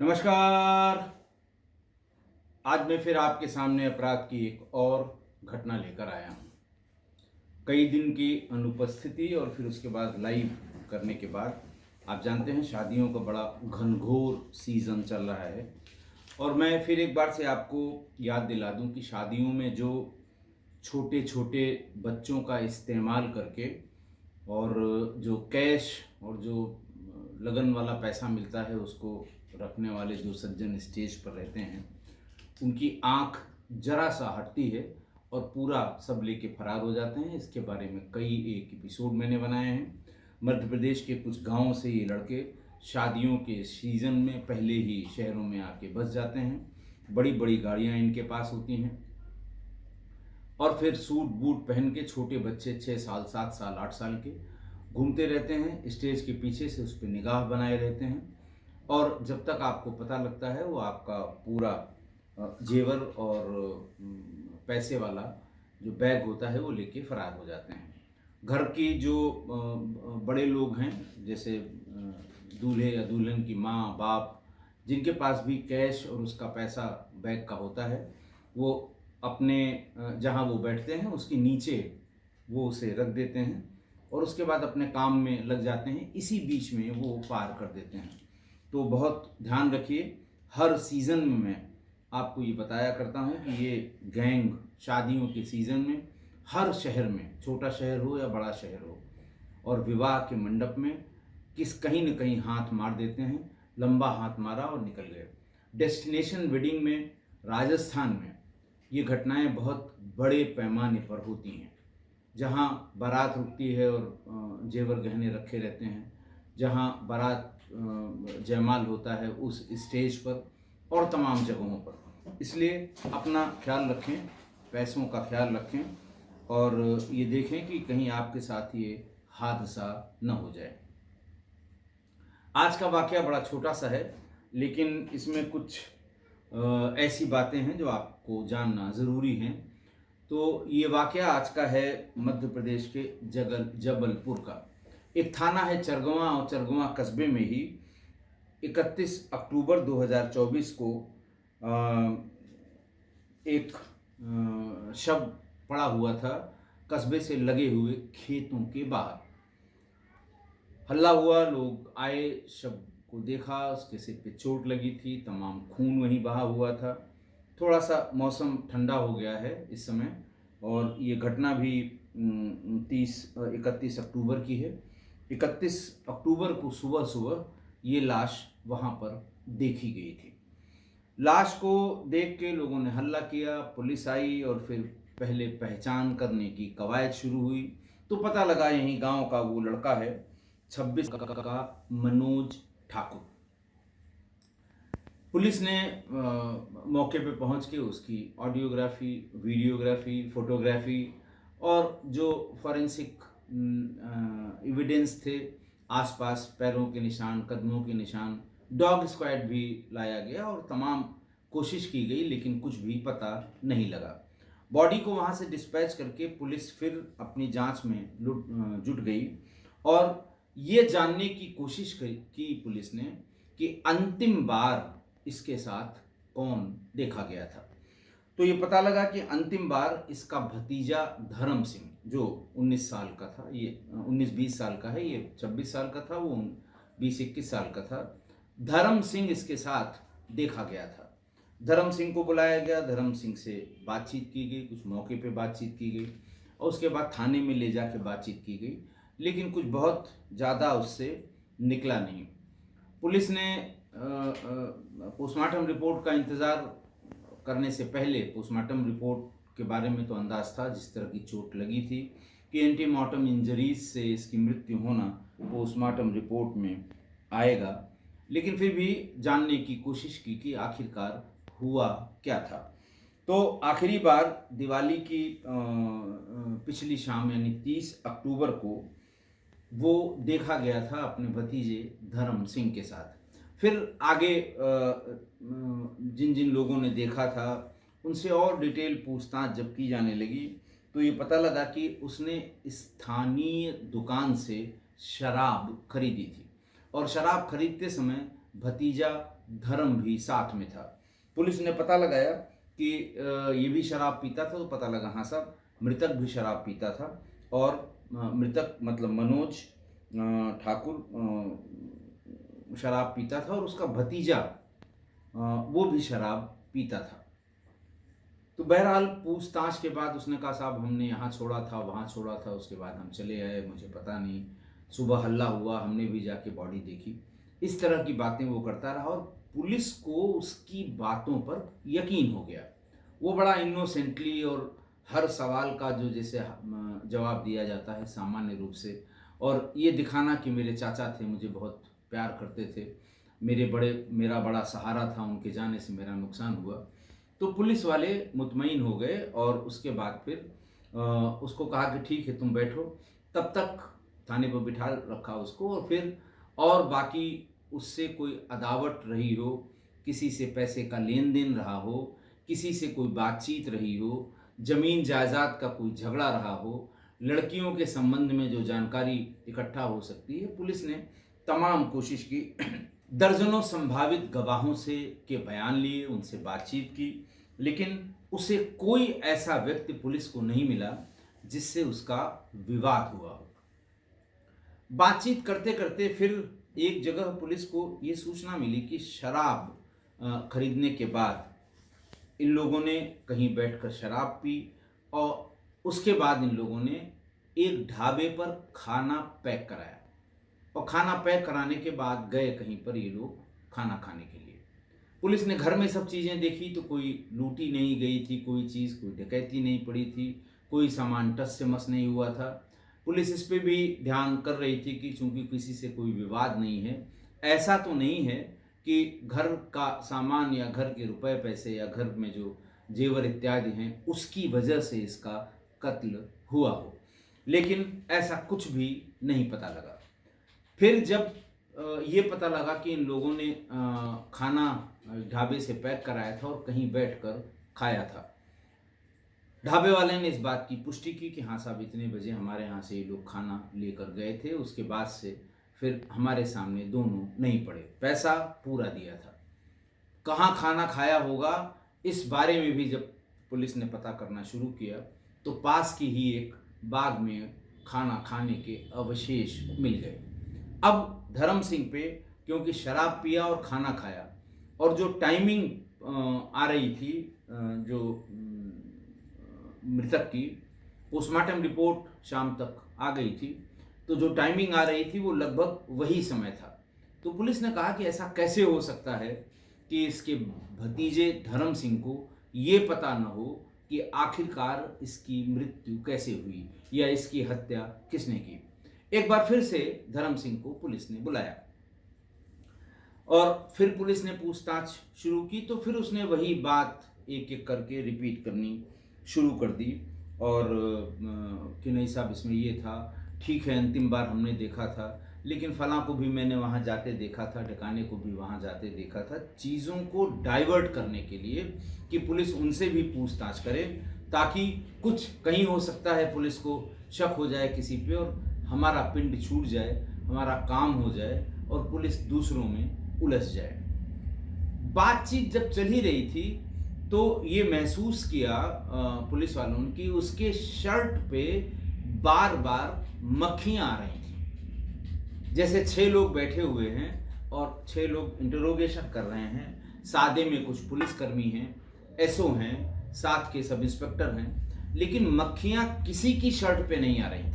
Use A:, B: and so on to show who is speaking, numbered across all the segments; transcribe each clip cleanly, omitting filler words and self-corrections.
A: नमस्कार। आज मैं फिर आपके सामने अपराध की एक और घटना लेकर आया हूँ। कई दिन की अनुपस्थिति और फिर उसके बाद लाइव करने के बाद आप जानते हैं शादियों का बड़ा घनघोर सीज़न चल रहा है। और मैं फिर एक बार से आपको याद दिला दूं कि शादियों में जो छोटे छोटे बच्चों का इस्तेमाल करके और जो कैश और जो लगन वाला पैसा मिलता है उसको रखने वाले जो सज्जन स्टेज पर रहते हैं, उनकी आंख जरा सा हटती है और पूरा सब लेके फरार हो जाते हैं। इसके बारे में कई एक एपिसोड मैंने बनाए हैं। मध्य प्रदेश के कुछ गांवों से ये लड़के शादियों के सीज़न में पहले ही शहरों में आके बस जाते हैं। बड़ी बड़ी गाड़ियां इनके पास होती हैं और फिर सूट बूट पहन के छोटे बच्चे 6 साल 7 साल 8 साल के घूमते रहते हैं। स्टेज के पीछे से उस पर निगाह बनाए रहते हैं और जब तक आपको पता लगता है वो आपका पूरा जेवर और पैसे वाला जो बैग होता है वो लेके फरार हो जाते हैं। घर की जो बड़े लोग हैं, जैसे दूल्हे या दुल्हन की माँ बाप, जिनके पास भी कैश और उसका पैसा बैग का होता है, वो अपने जहाँ वो बैठते हैं उसके नीचे वो उसे रख देते हैं और उसके बाद अपने काम में लग जाते हैं। इसी बीच में वो पार कर देते हैं। तो बहुत ध्यान रखिए, हर सीज़न में मैं आपको ये बताया करता हूँ कि ये गैंग शादियों के सीज़न में हर शहर में, छोटा शहर हो या बड़ा शहर हो, और विवाह के मंडप में कहीं न कहीं हाथ मार देते हैं। लंबा हाथ मारा और निकल गए। डेस्टिनेशन वेडिंग में राजस्थान में ये घटनाएं बहुत बड़े पैमाने पर होती हैं, जहाँ बारात रुकती है और जेवर गहने रखे रहते हैं, जहाँ बारात जयमाल होता है उस स्टेज पर और तमाम जगहों पर। इसलिए अपना ख्याल रखें, पैसों का ख्याल रखें और ये देखें कि कहीं आपके साथ ये हादसा न हो जाए। आज का वाकया बड़ा छोटा सा है, लेकिन इसमें कुछ ऐसी बातें हैं जो आपको जानना ज़रूरी हैं। तो ये वाकया आज का है मध्य प्रदेश के जबलपुर का। एक थाना है चरगवां, और चरगवां कस्बे में ही 31 अक्टूबर 2024 को एक शव पड़ा हुआ था कस्बे से लगे हुए खेतों के बाहर। हल्ला हुआ, लोग आए, शव को देखा, उसके सिर पे चोट लगी थी, तमाम खून वहीं बहा हुआ था। थोड़ा सा मौसम ठंडा हो गया है इस समय और ये घटना भी 31 अक्टूबर की है। 31 अक्टूबर को सुबह सुबह ये लाश वहाँ पर देखी गई थी। लाश को देख के लोगों ने हल्ला किया, पुलिस आई और फिर पहले पहचान करने की कवायद शुरू हुई। तो पता लगा यहीं गांव का वो लड़का है, 26 का मनोज ठाकुर। पुलिस ने मौके पे पहुंच के उसकी ऑडियोग्राफी, वीडियोग्राफी, फोटोग्राफी और जो फॉरेंसिक एविडेंस थे, आसपास पैरों के निशान, कदमों के निशान, डॉग स्क्वाड भी लाया गया और तमाम कोशिश की गई, लेकिन कुछ भी पता नहीं लगा। बॉडी को वहाँ से डिस्पैच करके पुलिस फिर अपनी जांच में जुट गई और ये जानने की कोशिश की पुलिस ने कि अंतिम बार इसके साथ कौन देखा गया था। तो ये पता लगा कि अंतिम बार इसका भतीजा धर्म सिंह, जो 19 साल का था, ये 19-20 साल का है, ये 26 साल का था, वो 20-21 साल का था। धर्म सिंह इसके साथ देखा गया था। धर्म सिंह को बुलाया गया, धर्म सिंह से बातचीत की गई, कुछ मौके पे बातचीत की गई और उसके बाद थाने में ले जाके बातचीत की गई, लेकिन कुछ बहुत ज़्यादा उससे निकला नहीं। पुलिस ने पोस्टमार्टम रिपोर्ट का इंतज़ार करने से पहले, पोस्टमार्टम रिपोर्ट के बारे में तो अंदाज़ था जिस तरह की चोट लगी थी कि एंटीमॉर्टम इंजरीज से इसकी मृत्यु होना पोस्टमार्टम रिपोर्ट में आएगा, लेकिन फिर भी जानने की कोशिश की कि आखिरकार हुआ क्या था। तो आखिरी बार दिवाली की पिछली शाम यानी 30 अक्टूबर को वो देखा गया था अपने भतीजे धर्म सिंह के साथ। फिर आगे जिन जिन लोगों ने देखा था उनसे और डिटेल पूछताछ जब की जाने लगी तो ये पता लगा कि उसने स्थानीय दुकान से शराब खरीदी थी और शराब खरीदते समय भतीजा धर्म भी साथ में था। पुलिस ने पता लगाया कि ये भी शराब पीता था, तो पता लगा हाँ साहब मृतक भी शराब पीता था, और मृतक मतलब मनोज ठाकुर शराब पीता था, और उसका भतीजा वो भी शराब पीता था। तो बहरहाल पूछताछ के बाद उसने कहा साहब हमने यहाँ छोड़ा था, वहाँ छोड़ा था, उसके बाद हम चले आए, मुझे पता नहीं, सुबह हल्ला हुआ, हमने भी जाके बॉडी देखी। इस तरह की बातें वो करता रहा, और पुलिस को उसकी बातों पर यकीन हो गया। वो बड़ा इनोसेंटली, और हर सवाल का जो जैसे जवाब दिया जाता है सामान्य रूप से, और ये दिखाना कि मेरे चाचा थे, मुझे बहुत प्यार करते थे, मेरा बड़ा सहारा था, उनके जाने से मेरा नुकसान हुआ। तो पुलिस वाले मुतमईन हो गए, और उसके बाद फिर उसको कहा कि ठीक है तुम बैठो। तब तक थाने पर बिठा रखा उसको, और फिर और बाकी उससे कोई अदावत रही हो, किसी से पैसे का लेन देन रहा हो, किसी से कोई बातचीत रही हो, जमीन जायदाद का कोई झगड़ा रहा हो, लड़कियों के संबंध में जो जानकारी इकट्ठा हो सकती है, पुलिस ने तमाम कोशिश की। दर्जनों संभावित गवाहों से के बयान लिए, उनसे बातचीत की, लेकिन उसे कोई ऐसा व्यक्ति पुलिस को नहीं मिला जिससे उसका विवाद हुआ हो। बातचीत करते करते फिर एक जगह पुलिस को ये सूचना मिली कि शराब खरीदने के बाद इन लोगों ने कहीं बैठकर शराब पी, और उसके बाद इन लोगों ने एक ढाबे पर खाना पैक कराया, और खाना पैक कराने के बाद गए कहीं पर ये लोग खाना खाने के लिए। पुलिस ने घर में सब चीज़ें देखी तो कोई लूटी नहीं गई थी, कोई चीज़, कोई डकैती नहीं पड़ी थी, कोई सामान टस से मस नहीं हुआ था। पुलिस इस पे भी ध्यान कर रही थी कि चूंकि किसी से कोई विवाद नहीं है, ऐसा तो नहीं है कि घर का सामान या घर के रुपए पैसे या घर में जो जेवर इत्यादि हैं उसकी वजह से इसका कत्ल हुआ हो, लेकिन ऐसा कुछ भी नहीं पता लगा। फिर जब ये पता लगा कि इन लोगों ने खाना ढाबे से पैक कराया था और कहीं बैठकर खाया था, ढाबे वाले ने इस बात की पुष्टि की कि हाँ साहब इतने बजे हमारे यहाँ से ये लोग खाना लेकर गए थे, उसके बाद से फिर हमारे सामने दोनों नहीं पड़े, पैसा पूरा दिया था। कहाँ खाना खाया होगा इस बारे में भी जब पुलिस ने पता करना शुरू किया तो पास की ही एक बाग में खाना खाने के अवशेष मिल गए। अब धर्म सिंह पे क्योंकि शराब पिया और खाना खाया, और जो टाइमिंग आ रही थी जो मृतक की पोस्टमार्टम रिपोर्ट शाम तक आ गई थी, तो जो टाइमिंग आ रही थी वो लगभग वही समय था। तो पुलिस ने कहा कि ऐसा कैसे हो सकता है कि इसके भतीजे धर्म सिंह को ये पता न हो कि आखिरकार इसकी मृत्यु कैसे हुई या इसकी हत्या किसने की। एक बार फिर से धर्म सिंह को पुलिस ने बुलाया और फिर पुलिस ने पूछताछ शुरू की, तो फिर उसने वही बात एक एक करके रिपीट करनी शुरू कर दी, और कि नहीं साहब इसमें ये था, ठीक है अंतिम बार हमने देखा था, लेकिन फलां को भी मैंने वहाँ जाते देखा था, ठिकाने को भी वहाँ जाते देखा था, चीज़ों को डाइवर्ट करने के लिए कि पुलिस उनसे भी पूछताछ करे, ताकि कुछ कहीं हो सकता है पुलिस को शक हो जाए किसी पे और हमारा पिंड छूट जाए, हमारा काम हो जाए और पुलिस दूसरों में उलझ जाए। बातचीत जब चल ही रही थी तो ये महसूस किया पुलिस वालों ने कि उसके शर्ट पे बार बार मक्खियां आ रही थी। जैसे 6 लोग बैठे हुए हैं और 6 लोग इंटरोगेशन कर रहे हैं, सादे में कुछ पुलिसकर्मी हैं, एसओ हैं, साथ के सब इंस्पेक्टर हैं, लेकिन मक्खियां किसी की शर्ट पे नहीं आ रही थी।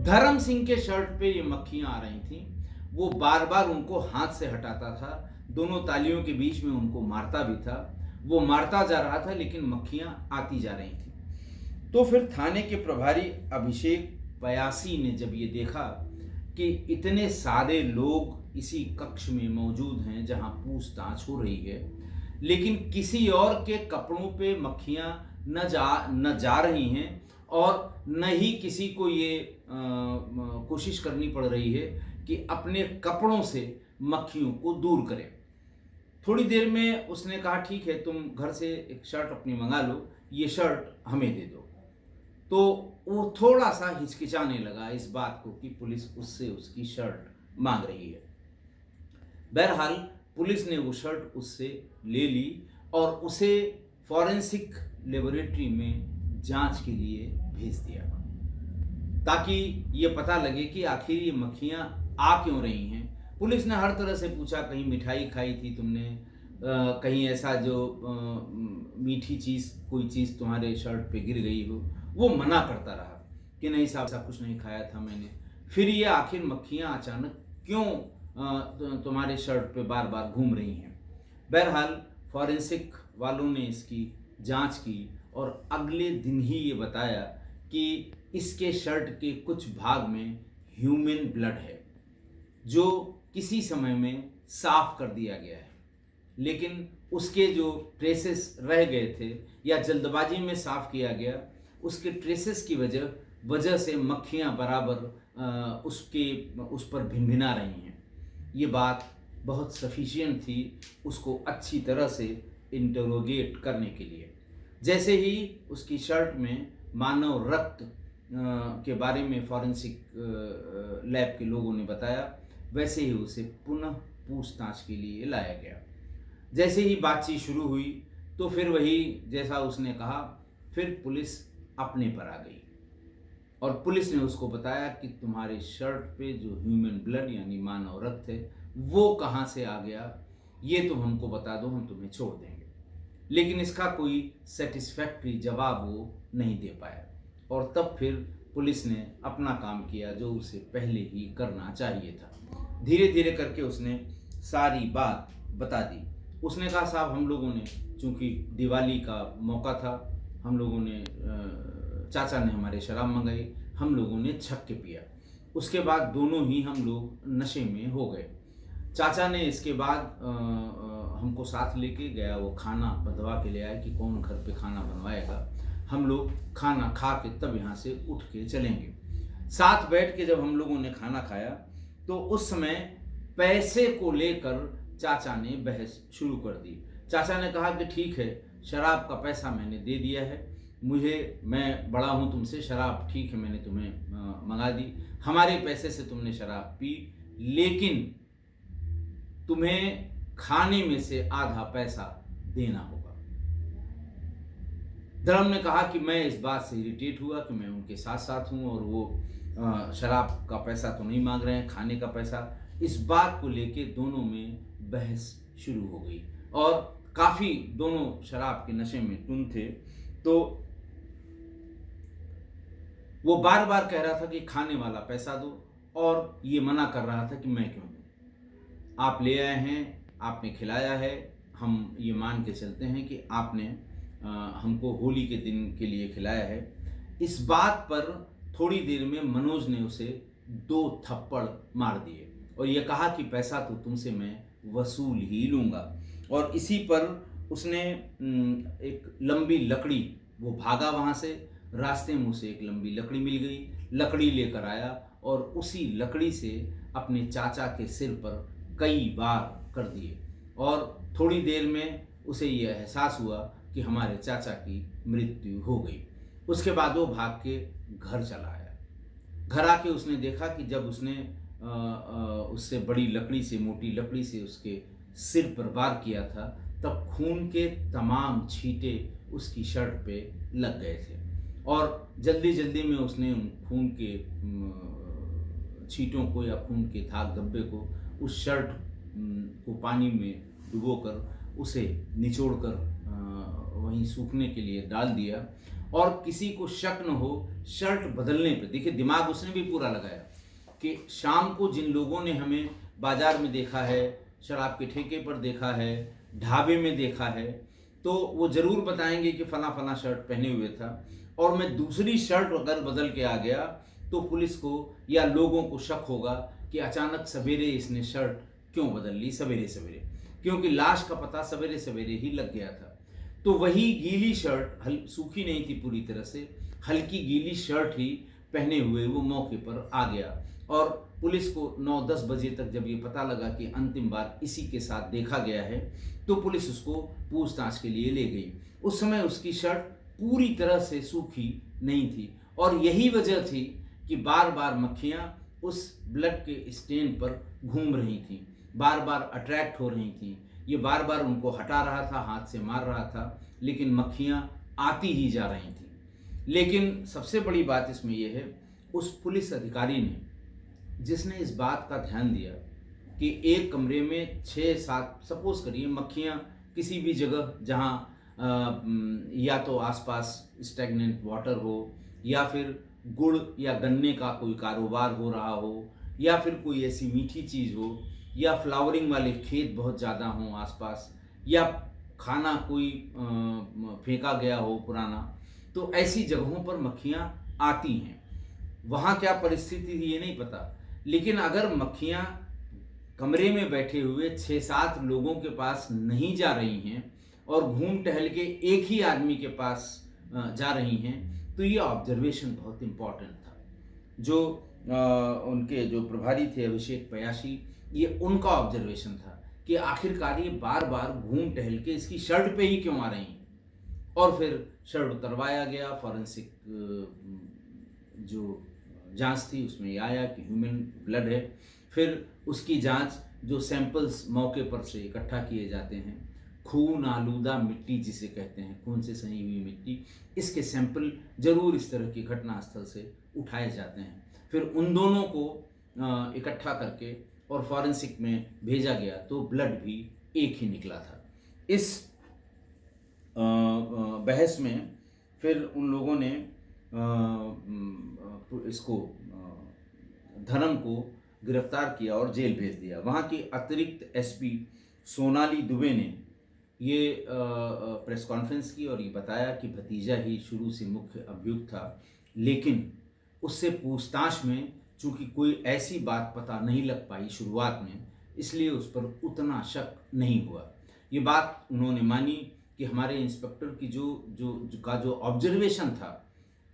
A: धर्म सिंह के शर्ट पे ये मक्खियां आ रही थी। वो बार बार उनको हाथ से हटाता था, दोनों तालियों के बीच में उनको मारता भी था, वो मारता जा रहा था लेकिन मक्खियां आती जा रही थी। तो फिर थाने के प्रभारी अभिषेक पयासी ने जब ये देखा कि इतने सारे लोग इसी कक्ष में मौजूद हैं जहां पूछताछ हो रही है, लेकिन किसी और के कपड़ों पे मक्खियां न जा रही हैं और न ही किसी को ये कोशिश करनी पड़ रही है कि अपने कपड़ों से मक्खियों को दूर करें। थोड़ी देर में उसने कहा ठीक है तुम घर से एक शर्ट अपनी मंगा लो, ये शर्ट हमें दे दो। तो वो थोड़ा सा हिचकिचाने लगा इस बात को कि पुलिस उससे उसकी शर्ट मांग रही है। बहरहाल पुलिस ने वो शर्ट उससे ले ली और उसे फॉरेंसिक लेबोरेटरी में जांच के लिए भेज दिया, ताकि ये पता लगे कि आखिर ये मक्खियाँ आ क्यों रही हैं। पुलिस ने हर तरह से पूछा, कहीं मिठाई खाई थी तुमने, कहीं ऐसा जो मीठी चीज़, कोई चीज़ तुम्हारे शर्ट पे गिर गई हो। वो मना करता रहा कि नहीं साहब, ऐसा कुछ नहीं खाया था मैंने। फिर ये आखिर मक्खियाँ अचानक क्यों तुम्हारे शर्ट पे बार बार घूम रही हैं। बहरहाल फॉरेंसिक वालों ने इसकी जांच की और अगले दिन ही ये बताया कि इसके शर्ट के कुछ भाग में ह्यूमन ब्लड है, जो किसी समय में साफ कर दिया गया है, लेकिन उसके जो ट्रेसेस रह गए थे या जल्दबाजी में साफ किया गया, उसके ट्रेसेस की वजह से मक्खियाँ बराबर उस पर भिनभिना रही हैं। ये बात बहुत सफिशिएंट थी उसको अच्छी तरह से इंटरोगेट करने के लिए। जैसे ही उसकी शर्ट में मानव रक्त के बारे में फॉरेंसिक लैब के लोगों ने बताया, वैसे ही उसे पुनः पूछताछ के लिए लाया गया। जैसे ही बातचीत शुरू हुई तो फिर वही जैसा उसने कहा, फिर पुलिस अपने पर आ गई और पुलिस ने उसको बताया कि तुम्हारे शर्ट पे जो ह्यूमन ब्लड यानी मानव रक्त है वो कहाँ से आ गया, ये तुम हमको बता दो, हम तुम्हें छोड़ देंगे। लेकिन इसका कोई सेटिस्फैक्ट्री जवाब वो नहीं दे पाया और तब फिर पुलिस ने अपना काम किया जो उसे पहले ही करना चाहिए था। धीरे धीरे करके उसने सारी बात बता दी। उसने कहा साहब, हम लोगों ने, चूँकि दिवाली का मौका था, हम लोगों ने चाचा ने हमारे शराब मंगाई, हम लोगों ने छक के पिया। उसके बाद दोनों ही हम लोग नशे में हो गए। चाचा ने इसके बाद हमको साथ लेके गया, वो खाना बंधवा के ले आया कि कौन घर पे खाना बनवाएगा, हम लोग खाना खा के तब यहाँ से उठ के चलेंगे। साथ बैठ के जब हम लोगों ने खाना खाया तो उस समय पैसे को लेकर चाचा ने बहस शुरू कर दी। चाचा ने कहा कि ठीक है, शराब का पैसा मैंने दे दिया है, मैं बड़ा हूँ तुमसे, शराब ठीक है मैंने तुम्हें मंगा दी, हमारे पैसे से तुमने शराब पी, लेकिन तुम्हें खाने में से आधा पैसा देना होगा। धर्म ने कहा कि मैं इस बात से इरिटेट हुआ कि मैं उनके साथ साथ हूँ और वो शराब का पैसा तो नहीं मांग रहे हैं, खाने का पैसा। इस बात को लेके दोनों में बहस शुरू हो गई और काफ़ी दोनों शराब के नशे में टुन थे। तो वो बार बार कह रहा था कि खाने वाला पैसा दो और ये मना कर रहा था कि मैं क्यों दूँ, आप ले आए हैं, आपने खिलाया है, हम ये मान के चलते हैं कि आपने हमको होली के दिन के लिए खिलाया है। इस बात पर थोड़ी देर में मनोज ने उसे 2 थप्पड़ मार दिए और ये कहा कि पैसा तो तुमसे मैं वसूल ही लूँगा। और इसी पर उसने एक लंबी लकड़ी, वो भागा वहाँ से, रास्ते में उसे एक लंबी लकड़ी मिल गई, लकड़ी लेकर आया और उसी लकड़ी से अपने चाचा के सिर पर कई बार कर दिए और थोड़ी देर में उसे यह एहसास हुआ कि हमारे चाचा की मृत्यु हो गई। उसके बाद वो भाग के घर चला आया। घर आके उसने देखा कि जब उसने उससे बड़ी लकड़ी से, मोटी लकड़ी से उसके सिर पर वार किया था, तब खून के तमाम छींटे उसकी शर्ट पे लग गए थे और जल्दी जल्दी में उसने उन खून के छींटों को या खून के धाग धब्बे को उस शर्ट को पानी में डुबोकर उसे निचोड़कर वहीं सूखने के लिए डाल दिया और किसी को शक न हो शर्ट बदलने पे। देखिए, दिमाग उसने भी पूरा लगाया कि शाम को जिन लोगों ने हमें बाजार में देखा है, शराब के ठेके पर देखा है, ढाबे में देखा है, तो वो ज़रूर बताएंगे कि फला फला शर्ट पहने हुए था और मैं दूसरी शर्ट अगर बदल के आ गया तो पुलिस को या लोगों को शक होगा कि अचानक सवेरे इसने शर्ट क्यों बदल ली, सवेरे सवेरे, क्योंकि लाश का पता सवेरे सवेरे ही लग गया था। तो वही गीली शर्ट, सूखी नहीं थी पूरी तरह से, हल्की गीली शर्ट ही पहने हुए वो मौके पर आ गया और पुलिस को 9-10 बजे तक जब ये पता लगा कि अंतिम बार इसी के साथ देखा गया है, तो पुलिस उसको पूछताछ के लिए ले गई। उस समय उसकी शर्ट पूरी तरह से सूखी नहीं थी और यही वजह थी कि बार बार मक्खियाँ उस ब्लड के स्टेन पर घूम रही थी। बार बार अट्रैक्ट हो रही थी, ये बार बार उनको हटा रहा था, हाथ से मार रहा था, लेकिन मक्खियाँ आती ही जा रही थी। लेकिन सबसे बड़ी बात इसमें यह है, उस पुलिस अधिकारी ने जिसने इस बात का ध्यान दिया कि एक कमरे में 6-7 सपोज करिए मक्खियाँ किसी भी जगह जहाँ या तो आसपास स्टैग्नेंट वाटर हो, या फिर गुड़ या गन्ने का कोई कारोबार हो रहा हो, या फिर कोई ऐसी मीठी चीज़ हो, या फ्लावरिंग वाले खेत बहुत ज़्यादा हों आसपास, या खाना कोई फेंका गया हो पुराना, तो ऐसी जगहों पर मक्खियाँ आती हैं। वहाँ क्या परिस्थिति थी ये नहीं पता, लेकिन अगर मक्खियाँ कमरे में बैठे हुए 6-7 लोगों के पास नहीं जा रही हैं और घूम टहल के एक ही आदमी के पास जा रही हैं, तो ये ऑब्जर्वेशन बहुत इम्पॉर्टेंट था। जो उनके जो प्रभारी थे अभिषेक पयाशी, ये उनका ऑब्जर्वेशन था कि आखिरकार ये बार बार घूम टहल के इसकी शर्ट पे ही क्यों आ रही हैं। और फिर शर्ट उतरवाया गया, फॉरेंसिक जो जांच थी उसमें ये आया कि ह्यूमन ब्लड है। फिर उसकी जांच, जो सैंपल्स मौके पर से इकट्ठा किए जाते हैं, खून आलूदा मिट्टी जिसे कहते हैं, खून से सनी हुई मिट्टी, इसके सैंपल जरूर इस तरह की घटनास्थल से उठाए जाते हैं। फिर उन दोनों को इकट्ठा करके और फॉरेंसिक में भेजा गया, तो ब्लड भी एक ही निकला था। इस बहस में फिर उन लोगों ने इसको धर्म को गिरफ्तार किया और जेल भेज दिया। वहाँ की अतिरिक्त एसपी सोनाली दुबे ने ये प्रेस कॉन्फ्रेंस की और ये बताया कि भतीजा ही शुरू से मुख्य अभियुक्त था, लेकिन उससे पूछताछ में चूंकि कोई ऐसी बात पता नहीं लग पाई शुरुआत में, इसलिए उस पर उतना शक नहीं हुआ। ये बात उन्होंने मानी कि हमारे इंस्पेक्टर की जो ऑब्जर्वेशन था,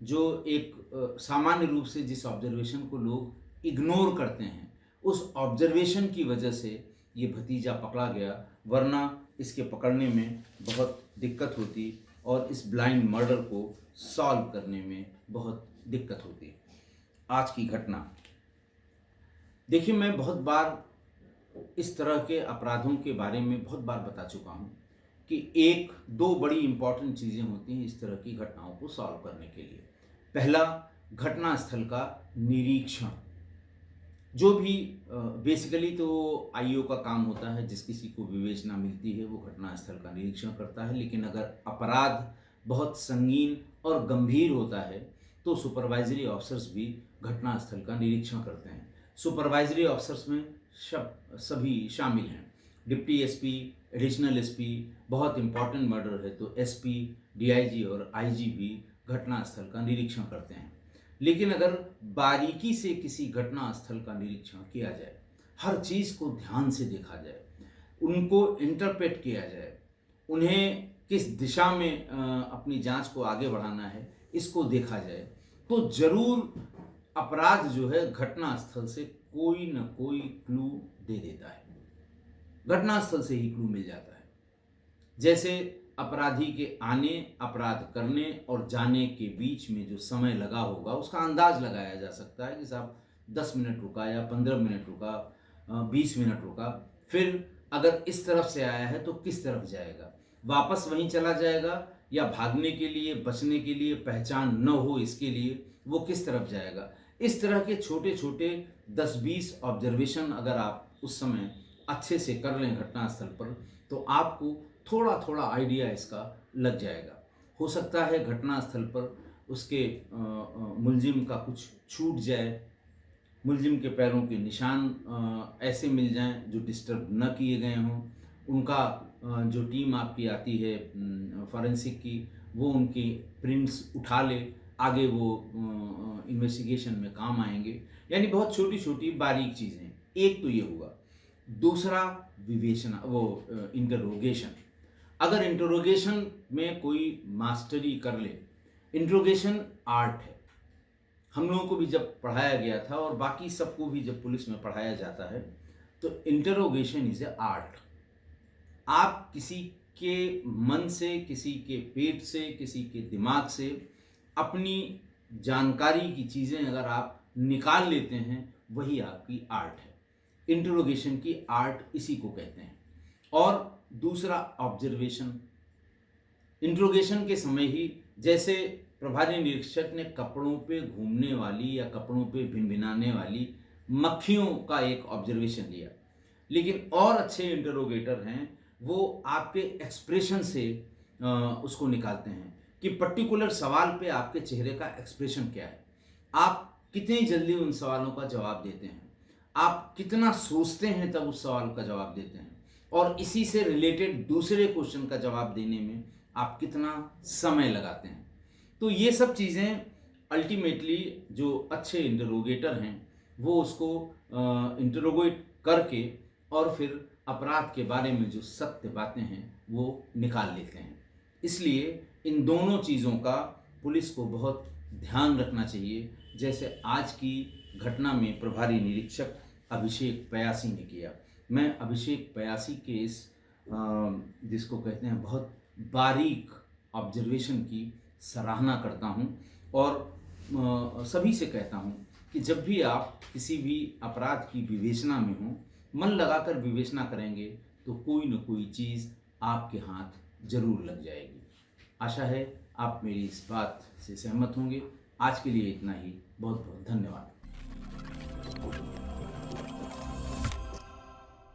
A: जो एक सामान्य रूप से जिस ऑब्जर्वेशन को लोग इग्नोर करते हैं, उस ऑब्जर्वेशन की वजह से ये भतीजा पकड़ा गया, वरना इसके पकड़ने में बहुत दिक्कत होती और इस ब्लाइंड मर्डर को सॉल्व करने में बहुत दिक्कत होती। आज की घटना देखिए, मैं बहुत बार इस तरह के अपराधों के बारे में बहुत बार बता चुका हूँ कि एक दो बड़ी इंपॉर्टेंट चीज़ें होती हैं इस तरह की घटनाओं को सॉल्व करने के लिए। पहला, घटनास्थल का निरीक्षण। जो भी बेसिकली तो आईओ का काम होता है, जिस किसी को विवेचना मिलती है वो घटनास्थल का निरीक्षण करता है, लेकिन अगर अपराध बहुत संगीन और गंभीर होता है तो सुपरवाइजरी ऑफिसर्स भी घटनास्थल का निरीक्षण करते हैं। सुपरवाइजरी ऑफिसर्स में सभी शामिल हैं, डिप्टी एसपी, एडिशनल एसपी, बहुत इंपॉर्टेंट मर्डर है तो एसपी, डीआईजी और आईजी भी घटनास्थल का निरीक्षण करते हैं। लेकिन अगर बारीकी से किसी घटनास्थल का निरीक्षण किया जाए, हर चीज़ को ध्यान से देखा जाए, उनको इंटरप्रेट किया जाए, उन्हें किस दिशा में अपनी जांच को आगे बढ़ाना है इसको देखा जाए, तो जरूर अपराध जो है घटनास्थल से कोई न कोई क्लू दे देता है, घटनास्थल से ही क्लू मिल जाता है। जैसे अपराधी के आने, अपराध करने और जाने के बीच में जो समय लगा होगा उसका अंदाज लगाया जा सकता है कि साहब 10 मिनट रुका या 15 मिनट रुका, 20 मिनट रुका, फिर अगर इस तरफ से आया है तो किस तरफ जाएगा, वापस वहीं चला जाएगा या भागने के लिए, बचने के लिए, पहचान न हो इसके लिए वो किस तरफ जाएगा। इस तरह के छोटे छोटे 10-20 ऑब्जर्वेशन अगर आप उस समय अच्छे से कर लें घटनास्थल पर, तो आपको थोड़ा थोड़ा आइडिया इसका लग जाएगा। हो सकता है घटनास्थल पर उसके मुलजिम का कुछ छूट जाए, मुलजिम के पैरों के निशान ऐसे मिल जाएं जो डिस्टर्ब न किए गए हों, उनका जो टीम आपकी आती है फॉरेंसिक की, वो उनकी प्रिंट्स उठा ले, आगे वो इन्वेस्टिगेशन में काम आएंगे। यानी बहुत छोटी छोटी बारीक चीज़ें। एक तो ये हुआ। दूसरा विवेचना, वो इंटरोगेशन। अगर इंटरोगेशन में कोई मास्टरी कर ले, इंटरोगेशन आर्ट है, हम लोगों को भी जब पढ़ाया गया था और बाकी सबको भी जब पुलिस में पढ़ाया जाता है, तो इंटरोगेशन इज ए आर्ट। आप किसी के मन से, किसी के पेट से, किसी के दिमाग से अपनी जानकारी की चीज़ें अगर आप निकाल लेते हैं, वही आपकी आर्ट है। इंटरोगेशन की आर्ट इसी को कहते हैं। और दूसरा ऑब्जर्वेशन, इंट्रोगेशन के समय ही जैसे प्रभारी निरीक्षक ने कपड़ों पे घूमने वाली या कपड़ों पे भिनभिनाने वाली मक्खियों का एक ऑब्जर्वेशन लिया, लेकिन और अच्छे इंटरोगेटर हैं वो आपके एक्सप्रेशन से उसको निकालते हैं कि पर्टिकुलर सवाल पे आपके चेहरे का एक्सप्रेशन क्या है, आप कितनी जल्दी उन सवालों का जवाब देते हैं, आप कितना सोचते हैं तब उस सवाल का जवाब देते हैं, और इसी से रिलेटेड दूसरे क्वेश्चन का जवाब देने में आप कितना समय लगाते हैं। तो ये सब चीज़ें अल्टीमेटली जो अच्छे इंटरोगेटर हैं वो उसको इंटरोगेट करके और फिर अपराध के बारे में जो सत्य बातें हैं वो निकाल लेते हैं। इसलिए इन दोनों चीज़ों का पुलिस को बहुत ध्यान रखना चाहिए, जैसे आज की घटना में प्रभारी निरीक्षक अभिषेक पयासी ने किया। मैं अभिषेक पयासी के इस जिसको कहते हैं बहुत बारीक ऑब्जर्वेशन की सराहना करता हूँ, और सभी से कहता हूँ कि जब भी आप किसी भी अपराध की विवेचना में हों, मन लगाकर विवेचना करेंगे तो कोई न कोई चीज़ आपके हाथ जरूर लग जाएगी। आशा है आप मेरी इस बात से सहमत होंगे। आज के लिए इतना ही। बहुत बहुत धन्यवाद।